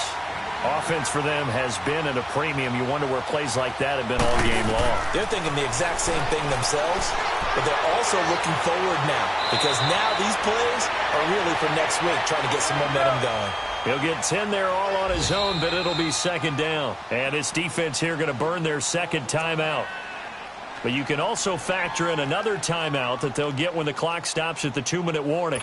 Offense for them has been at a premium. You wonder where plays like that have been all game long. They're thinking the exact same thing themselves, but they're also looking forward now because now these plays are really for next week, trying to get some momentum going. He'll get 10 there all on his own, but it'll be 2nd down. And his defense here going to burn their 2nd timeout. But you can also factor in another timeout that they'll get when the clock stops at the 2-minute warning.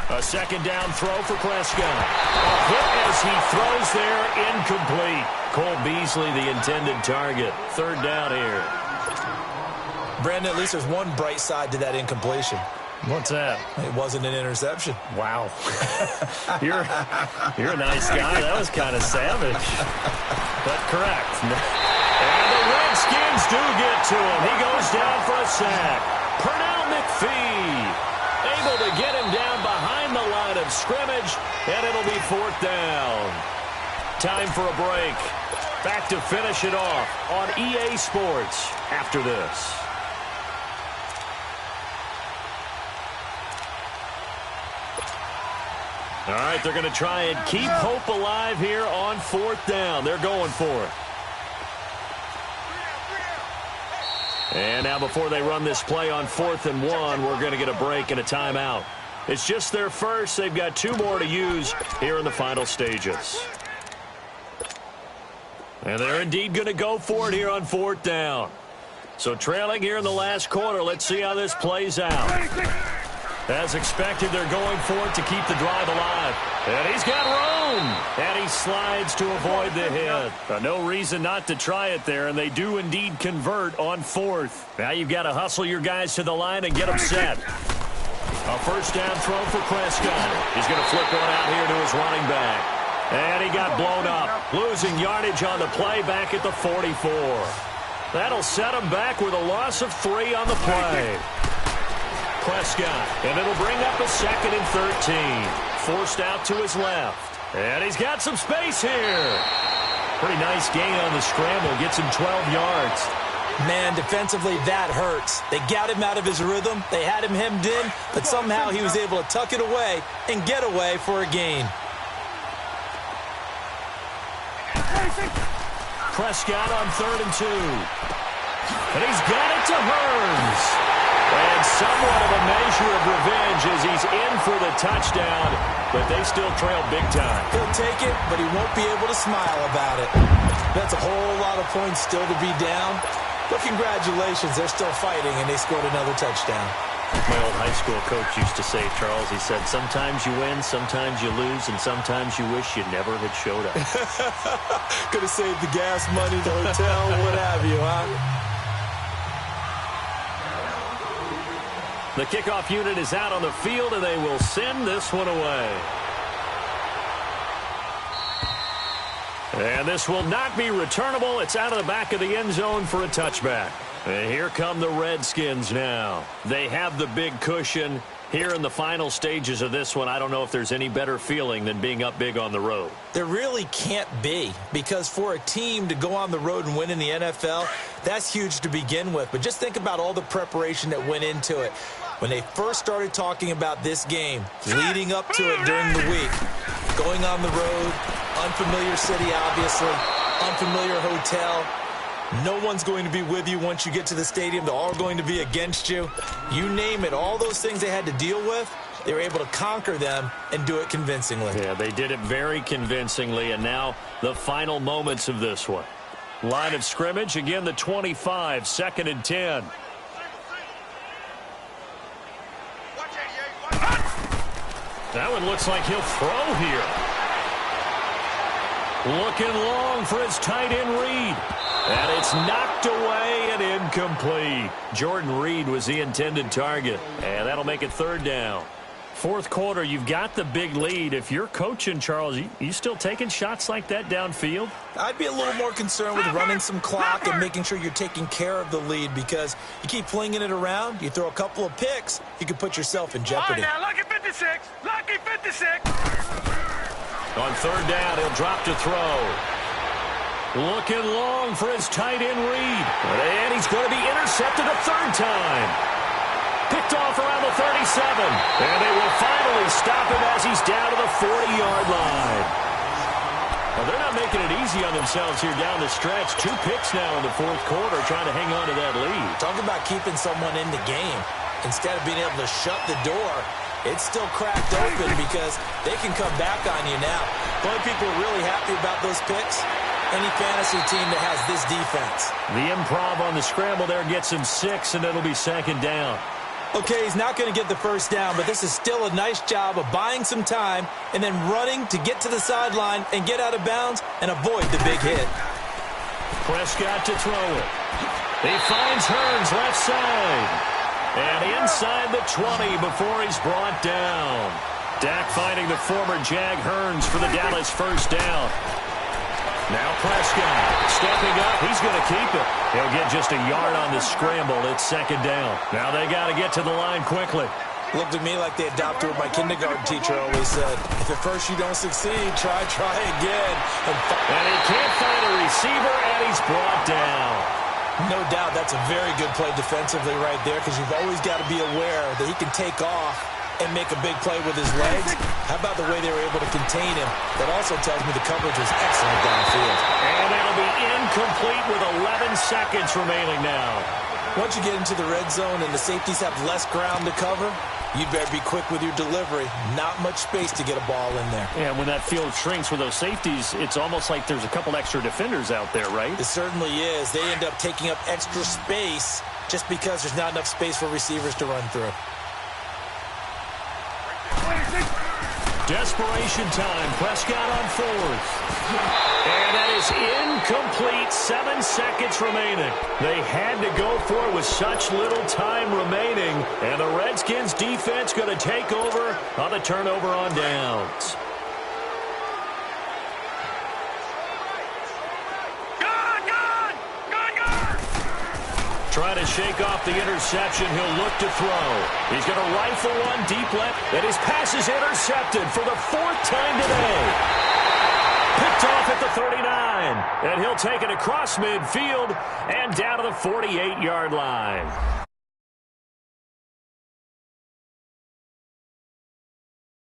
A 2nd down throw for Prescott. A hit as he throws there, incomplete. Cole Beasley, the intended target. 3rd down here. Brandon, at least there's one bright side to that incompletion. What's that? It wasn't an interception. Wow. You're a nice guy. That was kind of savage. But correct. And the Redskins do get to him. He goes down for a sack. Pernell McPhee able to get him down behind the line of scrimmage, and it'll be 4th down. Time for a break. Back to finish it off on EA Sports after this. All right, they're going to try and keep hope alive here on 4th down. They're going for it. And now before they run this play on 4th and 1, we're going to get a break and a timeout. It's just their first. They've got 2 more to use here in the final stages. And they're indeed going to go for it here on 4th down. So trailing here in the last quarter, let's see how this plays out. As expected, they're going for it to keep the drive alive. And he's got room. And he slides to avoid the hit. No reason not to try it there, and they do indeed convert on 4th. Now you've got to hustle your guys to the line and get them set. A 1st down throw for Prescott. He's going to flip one out here to his running back. And he got blown up. Losing yardage on the play back at the 44. That'll set him back with a loss of 3 on the play. Prescott, and it'll bring up a 2nd and 13. Forced out to his left. And he's got some space here. Pretty nice gain on the scramble. Gets him 12 yards. Man, defensively, that hurts. They got him out of his rhythm. They had him hemmed in, but somehow he was able to tuck it away and get away for a gain. Prescott on 3rd and 2. And he's got it to Hearns. And somewhat of a measure of revenge as he's in for the touchdown, but they still trail big time. He'll take it, but he won't be able to smile about it. That's a whole lot of points still to be down, but congratulations, they're still fighting, and they scored another touchdown. My old high school coach used to say, Charles, he said, sometimes you win, sometimes you lose, and sometimes you wish you never had showed up. Could have saved the gas money, the hotel, what have you, huh? The kickoff unit is out on the field, and they will send this one away. And this will not be returnable. It's out of the back of the end zone for a touchback. And here come the Redskins now. They have the big cushion. Here in the final stages of this one, I don't know if there's any better feeling than being up big on the road. There really can't be, because for a team to go on the road and win in the NFL, that's huge to begin with. But just think about all the preparation that went into it. When they first started talking about this game, leading up to it during the week, going on the road, unfamiliar city, obviously, unfamiliar hotel. No one's going to be with you once you get to the stadium. They're all going to be against you. You name it, all those things they had to deal with, they were able to conquer them and do it convincingly. Yeah, they did it very convincingly, and now the final moments of this one. Line of scrimmage, again the 25, 2nd and 10. That one looks like he'll throw here. Looking long for his tight end Reed. And it's knocked away and incomplete. Jordan Reed was the intended target. And that'll make it 3rd down. 4th quarter, you've got the big lead. If you're coaching, Charles, you still taking shots like that downfield? I'd be a little more concerned with running some clock and making sure you're taking care of the lead, because you keep flinging it around, you throw a couple of picks, you can put yourself in jeopardy. All right, now, lucky 56. Lucky 56. On 3rd down, he'll drop to throw. Looking long for his tight end Reed. And he's going to be intercepted a 3rd time. Picked off around the 37. And they will finally stop him as he's down to the 40-yard line. Well, they're not making it easy on themselves here down the stretch. 2 picks now in the 4th quarter trying to hang on to that lead. Talk about keeping someone in the game. Instead of being able to shut the door, it's still cracked open because they can come back on you now. The only people who are really happy about those picks, any fantasy team that has this defense. The improv on the scramble there gets him 6, and it'll be 2nd down. Okay, he's not going to get the 1st down, but this is still a nice job of buying some time and then running to get to the sideline and get out of bounds and avoid the big hit. Prescott to throw it. He finds Hearns left side. And inside the 20 before he's brought down. Dak finding the former Jag Hearns for the Dalla'S 1st down. Now Prescott stepping up. He's going to keep it. He'll get just a yard on the scramble. It's 2nd down. Now they got to get to the line quickly. Looked at me like they adopted what my kindergarten teacher always said. If at first you don't succeed, try again. And he can't find a receiver, and he's brought down. No doubt that's a very good play defensively right there, because you've always got to be aware that he can take off and make a big play with his legs. How about the way they were able to contain him? That also tells me the coverage was excellent downfield. And it'll be incomplete with 11 seconds remaining now. Once you get into the red zone and the safeties have less ground to cover, you better be quick with your delivery. Not much space to get a ball in there. Yeah, when that field shrinks with those safeties, it's almost like there's a couple extra defenders out there, right? It certainly is. They end up taking up extra space just because there's not enough space for receivers to run through. Desperation time. Prescott on 4th. And that is incomplete. 7 seconds remaining. They had to go for it with such little time remaining. And the Redskins defense going to take over on the turnover on downs. Trying to shake off the interception. He'll look to throw. He's going to rifle one deep left. And his pass is intercepted for the 4th time today. Picked off at the 39. And he'll take it across midfield and down to the 48-yard line.